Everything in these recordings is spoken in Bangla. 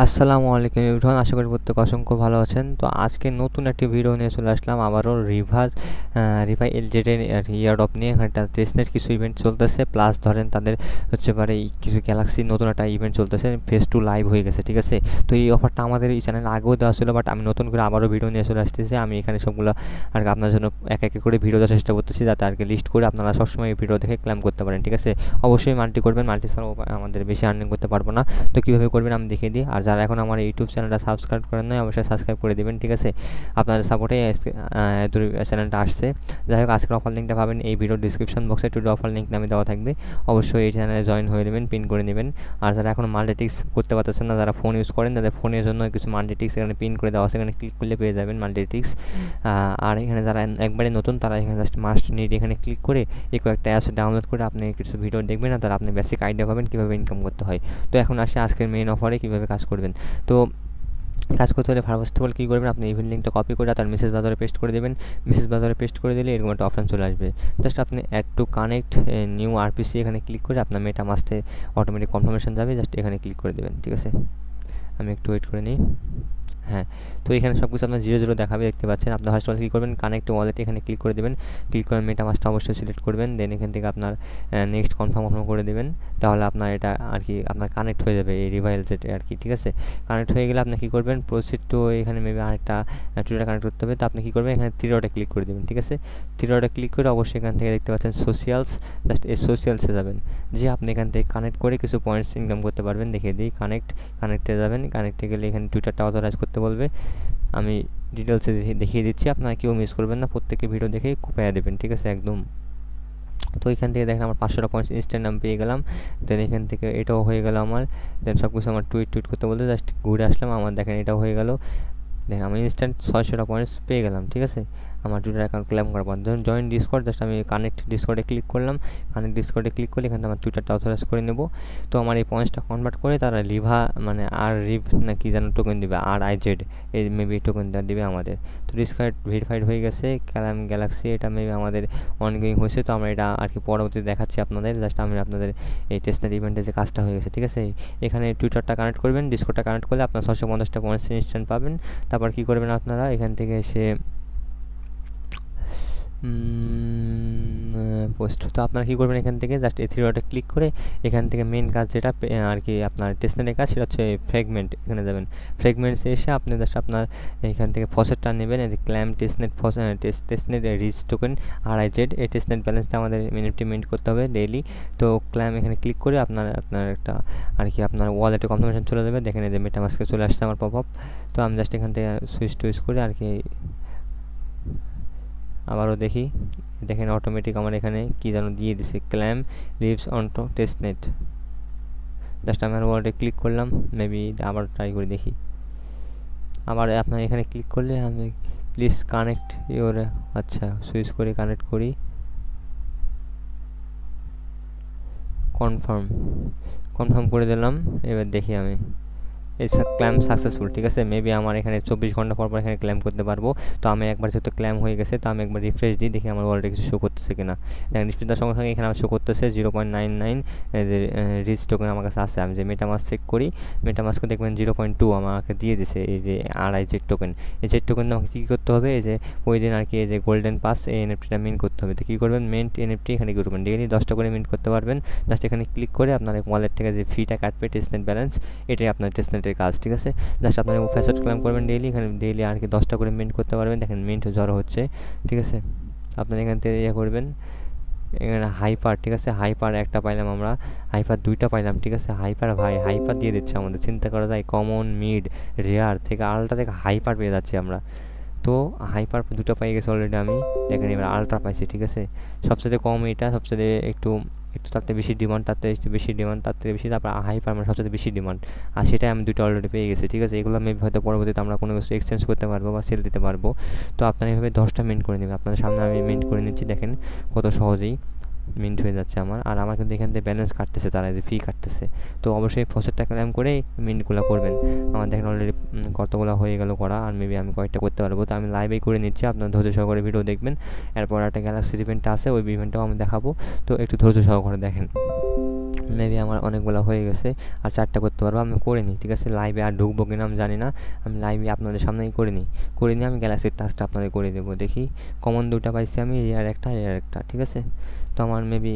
আসসালামু আলাইকুম এভরিওয়ান, আশা করি প্রত্যেকে অসংখ্য ভালো আছেন। তো আজকে নতুন একটি ভিডিও নিয়ে চলে আসলাম আবারও রিভাই এলজেডের ইয়ারড্রপ নিয়ে। এখানে টেস্টনেট কিছু ইভেন্ট চলতেছে, প্লাস ধরেন তাদের হচ্ছে পারে কিছু গ্যালাক্সি নতুন একটা ইভেন্ট চলতেছে, ফেজ 2 লাইভ হয়ে গেছে, ঠিক আছে। তো এই অফারটা আমাদের এই চ্যানেলে আগেও দেওয়া ছিল, বাট আমি নতুন করে আবারও ভিডিও নিয়ে চলে আসতেছি। আমি এখানে সবগুলো আর কি আপনার জন্য এক এক করে ভিডিও দেওয়ার চেষ্টা করতেছি, যাতে আর কি লিস্ট করে আপনারা সবসময় এই ভিডিও দেখে ক্লেম করতে পারেন, ঠিক আছে। অবশ্যই মাল্টি করবেন, মাল্টি ছাড়া আমাদের বেশি আর্নিং করতে পারবো না। তো কীভাবে করবেন আমি দেখিয়ে দিই। আর যারা এখন আমার ইউটিউব চ্যানেলটা সাবস্ক্রাইব করেন নাই, অবশ্যই সাবস্ক্রাইব করে দেবেন, ঠিক আছে। আপনাদের সাপোর্টে চ্যানেলটা আসছে। যাই হোক, আজকের অফার লিঙ্কটা পাবেন এই ভিডিও ডিসক্রিপশন বক্সে, টুডে অফার লিঙ্ক নামে দেওয়া থাকবে। অবশ্যই এই চ্যানেলে জয়েন হয়ে নেবেন, পিন করে নেবেন। আর যারা এখন মাল্টিটিক্স করতে পারতেছেন না, যারা ফোন ইউজ করেন, তাদের ফোনের জন্য কিছু মাল্টিটিক্স এখানে পিন করে দেওয়া আছে, এখানে ক্লিক করলে পেয়ে যাবেন মাল্টিটিক্স। আর এখানে যারা একবারে নতুন, তারা এখানে জাস্ট মাস্ট নিড এখানে ক্লিক করে এই কয়েকটা অ্যাপস ডাউনলোড করে আপনি কিছু ভিডিও দেখবেন, আর তারা আপনি বেসিক আইডিয়া পাবেন কীভাবে ইনকাম করতে হয়। তো এখন আসে আজকের মেইন অফারে কীভাবে কাজ করবেন। তো কাজ করতে হলে ফার্স্ট অফ অল কী করবেন, আপনি ইভেন্ট লিঙ্কটা কপি করে তার মেসেজ বাজারে পেস্ট করে দেবেন। মেসেজ বাজারে পেস্ট করে দিলে এরকম একটা অপশন চলে আসবে। জাস্ট আপনি add to connect new RPC এখানে ক্লিক করে আপনার মেটামাস্কে অটোমেটিক কনফার্মেশন যাবে, জাস্ট এখানে ক্লিক করে দেবেন, ঠিক আছে। আমি একটু ওয়েট করে নিই। হ্যাঁ, তো এখানে সব কিছু আপনার 0 0 দেখাবে, দেখতে পাচ্ছেন। আপনার ফার্স্ট অফ অল কী করবেন, কানেক্ট ওয়ালেটে এখানে ক্লিক করে দেবেন। ক্লিক করে মেটামাস্কটা অবশ্যই সিলেক্ট করবেন, দেন এখান থেকে আপনার নেক্সট কনফার্ম করে দেবেন। তাহলে আপনার এটা আর কি আপনার কানেক্ট হয়ে যাবে এই রিভাইল সেটে আর কি, ঠিক আছে। কানেক্ট হয়ে গেলে আপনি কী করবেন, প্রসিড টু এখানে মেবি আরেকটা টুইটার কানেক্ট করতে হবে। তো আপনি কী করবেন, এখানে 3 ডটে ক্লিক করে দেবেন, ঠিক আছে। 3 ডটে ক্লিক করে অবশ্যই এখান থেকে দেখতে পাচ্ছেন সোশিয়ালস, জাস্ট এই সোশিয়ালসে যাবেন। যে আপনি এখান থেকে কানেক্ট করে কিছু পয়েন্টস ইনকাম করতে পারবেন, দেখিয়ে দিই। কানেক্টে যাবেন, কানেক্টে গেলে এখানে টুইটারটা অথরাইজ করতে বলবে। আমি ডিটেলসে দেখিয়ে দিচ্ছি, আপনারা কেউ মিস করবেন না, প্রত্যেকে ভিডিও দেখে কুপাইয়া দেবেন, ঠিক আছে, একদম। তো এখান থেকে দেখেন আমার 500টা পয়েন্টস ইনস্ট্যান্ট আমি পেয়ে গেলাম। দেন এখান থেকে এটাও হয়ে গেল আমার। দেন সব কিছু আমার টুইট করতে বলতে জাস্ট ঘুরে আসলাম, আমার দেখেন এটাও হয়ে গেল। দেন আমি ইনস্ট্যান্ট 600টা পয়েন্টস পেয়ে গেলাম, ঠিক আছে, আমার টুইটার অ্যাকাউন্ট ক্লেম করার পর। ধরুন জয়েন ডিসকর্ড, জাস্ট আমি কানেক্ট ডিসকর্ডে ক্লিক করলাম। কানেক্ট ডিসকর্ডে ক্লিক করলে এখানে আমার টুইটারটা অথরাইজ করে নেব। তো আমার এই পয়েন্টসটা কনভার্ট করে তারা মানে আর রিভ না কি যেন টোকেন দেবে, RIZ এই মেবি টোকেনটা দেবে আমাদের। তো ডিসকর্ড ভেরিফাইড হয়ে গেছে। ক্যালাম গ্যালাক্সি এটা মেবি আমাদের অনগোয়িং হয়েছে। তো আমরা এটা আর কি পরবর্তীতে দেখাচ্ছি আপনাদের। জাস্ট আমি আপনাদের এই টেস্টনেট ইভেন্টে যে কাজটা হয়ে গেছে, ঠিক আছে। এখানে টুইটারটা কানেক্ট করবেন, ডিসকর্ডটা কানেক্ট করলে আপনার 650টা পয়েন্টস ইনস্ট্যান্ট পাবেন। তারপর কী করবেন, আপনারা এখান থেকে এসে পোস্ট, তো আপনারা কী করবেন, এখান থেকে জাস্ট এই 3 ডটে ক্লিক করে এখান থেকে মেন কাজ যেটা আর কি আপনার টেস্টনেটের কাজ, সেটা হচ্ছে ফ্র্যাগমেন্ট। এখানে যাবেন, ফ্র্যাগমেন্টসে এসে আপনি জাস্ট আপনার এখান থেকে ফসেটটা নেবেন, এই যে ক্ল্যাম টেস্টনেট রিচ টোকেন RIZ, এই টেস্টনেট ব্যালেন্সটা আমাদের মিনিট করতে হবে ডেইলি। তো ক্ল্যাম এখানে ক্লিক করে আপনার একটা আর কি আপনার ওয়ালেটে কনফার্মেশন চলে যাবে। দেখেন এই যে মেটামাস্কে চলে আসছে আমার পপ আপ। তো আমি জাস্ট এখান থেকে সুইচ করে আর কি আবারও দেখি, দেখেন অটোমেটিক আমার এখানে কী যেন দিয়ে দিছে, claim leaves on to testnet. Just আমার ওয়ার্ডে ক্লিক করলাম, মেবি আবার ট্রাই করে দেখি। আবার আপনার এখানে ক্লিক করলে আমি প্লিজ কানেক্ট ইউর, আচ্ছা সুইচ করে কানেক্ট করি, কনফার্ম করে দিলাম। এবার দেখি আমি এই ক্ল্যাম সাকসেসফুল, ঠিক আছে। মেবি আমার এখানে 24 ঘন্টা পর এখানে ক্ল্যাম করতে পারবো। তো আমি একবার যেহেতু ক্ল্যাম হয়ে গেছে, তো আমি একবার রিফ্রেশ দিই, দেখি আমার ওয়ালেটে কিছু শো করতেছে কিনা। দেখেন রিফ্রেশ দেওয়ার সঙ্গে সঙ্গে এখানে আমার শো করতেছে 0.99 রিচ টোকেন আমার কাছে আছে। আমি যে মেটামাস্ক চেক করি, মেটামাস্কে দেখবেন 0.2 আমাকে দিয়ে দিছে এই যে RIZ টোকেন। এই জেড টোকেন আমাকে কী করতে হবে, এই যে ওই দিন আর কি এই যে গোল্ডেন পাস এই এনএফটিটা মিন্ট করতে হবে। তো কী করবেন, মিন্ট এনএফটি এখানে কী করবেন, ডেইলি 10টা করে মিন্ট করতে পারবেন। জাস্ট এখানে ক্লিক করে আপনার ওয়ালেট থেকে যে ফিটা কাটবে টেস্টনেট ব্যালেন্স, এটাই আপনার টেস্টনেটের কাজ, ঠিক আছে। জাস্ট আপনার ফ্যাসেট ক্লেম করবেন ডেইলি, এখানে ডেইলি আর কি 10টা করে মিন্ট করতে পারবেন। দেখেন মিন্ট জড়ো হচ্ছে, ঠিক আছে। আপনার এখান থেকে ইয়ে করবেন, এখানে হাইপার, ঠিক আছে, হাইপার একটা পাইলাম আমরা, হাইপার 2টা পাইলাম, ঠিক আছে। হাইপার দিয়ে দিচ্ছে আমাদের, চিন্তা করা যায়, কমন, মিড, রেয়ার থেকে আলট্রা থেকে হাইপার পেয়ে যাচ্ছি আমরা। তো হাইপার 2টা পাই গেছে অলরেডি আমি। দেখেন এবার আলট্রা পাইছি, ঠিক আছে। সবচেয়ে কম এটা, সবচেয়ে একটু তার থেকে বেশি ডিমান্ড, তার থেকে একটু বেশি ডিমান্ড, তার থেকে বেশি, তারপর হাইপার মানে সবচেয়ে বেশি ডিমান্ড। আর সেটাই আমি 2টা অলরেডি পেয়ে গেছি, ঠিক আছে। এগুলো মেবি হয়তো পরবর্তীতে আমরা কোনো কিছু এক্সচেঞ্জ করতে পারবো বা সেল দিতে পারবো। তো আপনারা এইভাবে 10টা মিন্ট করে নেবেন। আপনাদের সামনে আমি মিন্ট করে নিচ্ছি, দেখেন কত সহজেই মিন্ট হয়ে যাচ্ছে আমার। আর আমার কিন্তু এখান থেকে ব্যালেন্স কাটতেছে, তারা যে ফি কাটতেছে। তো অবশ্যই ফসেটটা ক্লেম করে মিন্টগুলো করবেন। আমার দেখেন অলরেডি কতগুলো হয়ে গেল করা, আর মেবি আমি কয়েকটা করতে পারবো। তো আমি লাইভেই করে নিচ্ছি, আপনার ধৈর্য সহকারে ভিডিও দেখবেন। এরপর একটা গ্যালাক্সির ইভেন্টটা আছে, ওই ইভেন্টটাও আমি দেখাবো। তো একটু ধৈর্য সহকারে দেখেন। মেবি আমার অনেকগুলো হয়ে গেছে, আর 4টা করতে পারবো। আমি করে নিই, ঠিক আছে? লাইভে আর ঢুকবো কিনা আমি জানি না, আমি লাইভে আপনাদের সামনেই করে নিই। আমি গ্যালাক্সির টাস্কটা আপনাদের করে দেবো। দেখি, কমন 2টা পাইছি আমি, রেয়ার একটা, ঠিক আছে? তো আমার মেবি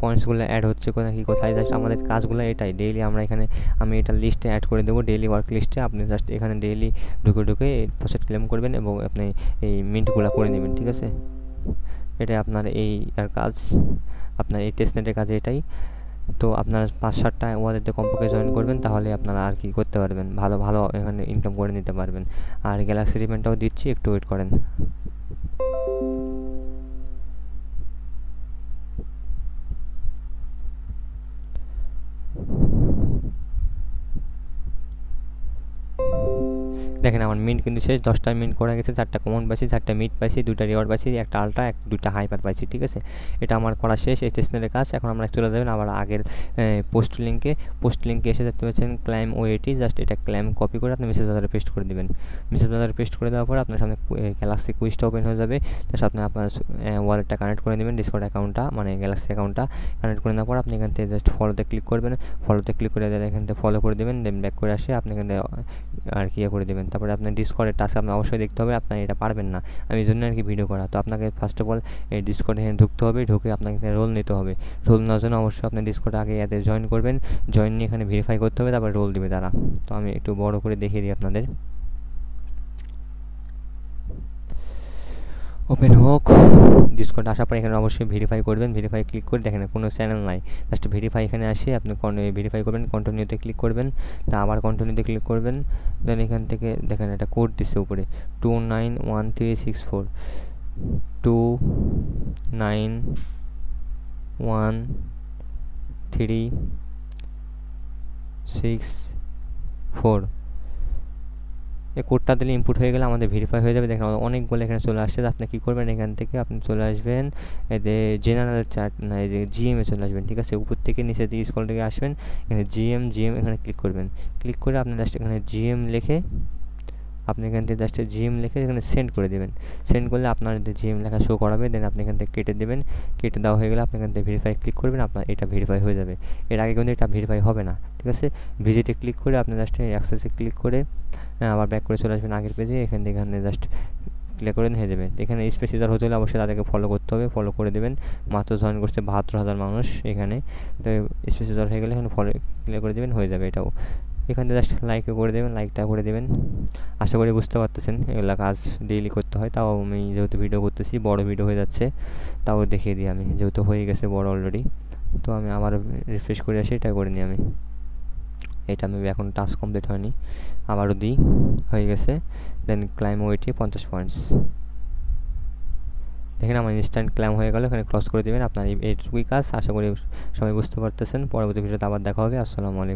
পয়েন্টসগুলো অ্যাড হচ্ছে নাকি কোথায়, জাস্ট আমাদের কাজগুলো এটাই, ডেইলি আমরা এখানে, আমি এটা লিস্টে অ্যাড করে দেবো, ডেইলি ওয়ার্ক লিস্টে। আপনি জাস্ট এখানে ডেইলি ঢুকে প্রসেট ক্লেম করবেন এবং আপনি এই মিন্টগুলো করে নেবেন, ঠিক আছে? এটাই আপনার এই আর কাজ, আপনার এই টেস্টনেটের কাজ এটাই। তো আপনারা 5-7টা ওয়ালেটে কমপক্ষে জয়েন করবেন, তাহলে আপনারা আর কি করতে পারবেন, ভালো এখানে ইনকাম করে নিতে পারবেন। আর গ্যালাক্সি ইভেন্টটাও দিচ্ছি, একটু ওয়েট করেন। দেখেন আমার মিন্ট কিন্তু শেষ, 10টা মিন্ট করা গেছে, 4টা কমন পাইছি, 4টা মিড পাইছি, 2টা রিওয়ার্ড পাইছি, একটা আলট্রা, 2টা হাইপার পাইছি, ঠিক আছে? এটা আমার করা শেষ, এই টেস্টনেটের কাজ। এখন আমরা চলে যাবেন আবার আগের পোস্ট লিঙ্কে এসে দেখতে পাচ্ছেন ক্লাইম ওয়েটি, জাস্ট এটা ক্লাইম কপি করে আপনি মেসেজ বাজারে পেস্ট করে দেবেন। মেসেজ বাজারে পেস্ট করে দেওয়ার পর আপনার সামনে গ্যালাক্সি কুইজটা ওপেন হয়ে যাবে। জাস্ট আপনি আপনার ওয়ালেটটা কানেক্ট করে নেবেন, ডিসকর্ড অ্যাকাউন্টটা, মানে গ্যালাক্সি অ্যাকাউন্টটা কানেক্ট করে নেওয়ার পর আপনি এখান থেকে জাস্ট ফলোতে ক্লিক করবেন, এখান থেকে ফলো করে দেবেন, দেন ব্যাক করে আসে আপনি এখান থেকে আর কি করে দেবেন। তারপরে আপনার ডিসকর্ডের টাস্ক আপনি অবশ্যই দেখতে হবে, আপনার এটা পারবেন না, আমি এই জন্য আর কি ভিডিও করা। তো আপনাকে ফার্স্ট অফ অল এই ডিসকর্ডে ঢুকতে হবে, ঢুকে আপনাকে রোল নিতে হবে। রোল নেওয়ার জন্য অবশ্যই আপনি ডিসকর্ডে আগে এতে জয়েন করবেন, জয়েন নিয়ে এখানে ভেরিফাই করতে হবে, তারপর রোল দেবে তারা। তো আমি একটু বড় করে দেখিয়ে দিই আপনাদের। ওপেন হোক, ডিসকর্ড আসার পর এখানে অবশ্যই ভেরিফাই করবেন, ভেরিফাই ক্লিক করে দেখেন কোনো চ্যানেল নাই, জাস্ট ভেরিফাই এখানে আসে আপনি ভেরিফাই করবেন, কন্টিনিউতে ক্লিক করবেন, তা আবার কন্টিনিউতে ক্লিক করবেন। দেন এখান থেকে দেখেন একটা কোড দিচ্ছে উপরে 291364, 291364। এই কোডটা দিলে ইনপুট হয়ে গেলে আমাদের ভেরিফাই হয়ে যাবে। দেখেন অনেকগুলো এখানে চলে আসছে। আপনি কী করবেন, এখান থেকে আপনি চলে আসবেন এতে জেনারেল চার্ট, না এই যে জিএমে চলে আসবেন, ঠিক আছে? উপর থেকে নিচে দিয়ে স্ক্রল থেকে আসবেন, এখানে জিএম এখানে ক্লিক করবেন। ক্লিক করে আপনি জাস্ট এখানে জিএম লিখে আপনি এখান থেকে জাস্ট জিএম লিখে এখানে সেন্ড করে দেবেন। সেন্ড করলে আপনার জিএম লেখা শো করাবে, দেন আপনি এখান থেকে কেটে দেবেন। কেটে দেওয়া হয়ে গেলে আপনি এখান থেকে ভেরিফাই ক্লিক করবেন, আপনার এটা ভেরিফাই হয়ে যাবে। এর আগে কিন্তু এটা ভেরিফাই হবে না, ঠিক আছে? ভিজিটে ক্লিক করে আপনি জাস্ট অ্যাক্সেসে ক্লিক করে আবার ব্যাক করে চলে আসবেন আগের পেজে, এখানে জাস্ট ক্লিক করে হয়ে যাবে। এখানে স্পেস ইউজার হতে হলে অবশ্যই তাদেরকে ফলো করতে হবে, ফলো করে দেবেন। মাত্র জয়েন করছে 72,000 মানুষ এখানে। তো স্পেস ইউজার হয়ে গেলে এখানে ফলো ক্লিক করে দেবেন, হয়ে যাবে এটাও। এখানে জাস্ট লাইকও করে দেবেন, লাইকটা করে দেবেন। আশা করি বুঝতে পারতেছেন, এগুলো কাজ ডেইলি করতে হয়। তাও আমি যেহেতু ভিডিও করতেছি, বড় ভিডিও হয়ে যাচ্ছে, তাও দেখিয়ে দিই আমি, যেহেতু হয়ে গেছে বড় অলরেডি। তো আমি আবার রিফ্রেশ করে আসি, এটা করে নিই আমি। এটা মেবি এখন টাস্ক কমপ্লিট হয়নি, আবারও দিই, হয়ে গেছে। দেন ক্লাইম ওয়েটে 50 পয়েন্টস। দেখেন আমার ইনস্ট্যান্ট ক্লাইম হয়ে গেল, এখানে ক্রস করে দেবেন। আপনার এইটুকুই কাজ, আশা করি সবাই বুঝতে পারতেছেন। পরবর্তী ভিডিওতে আবার দেখা হবে। আসসালামু আলাইকুম।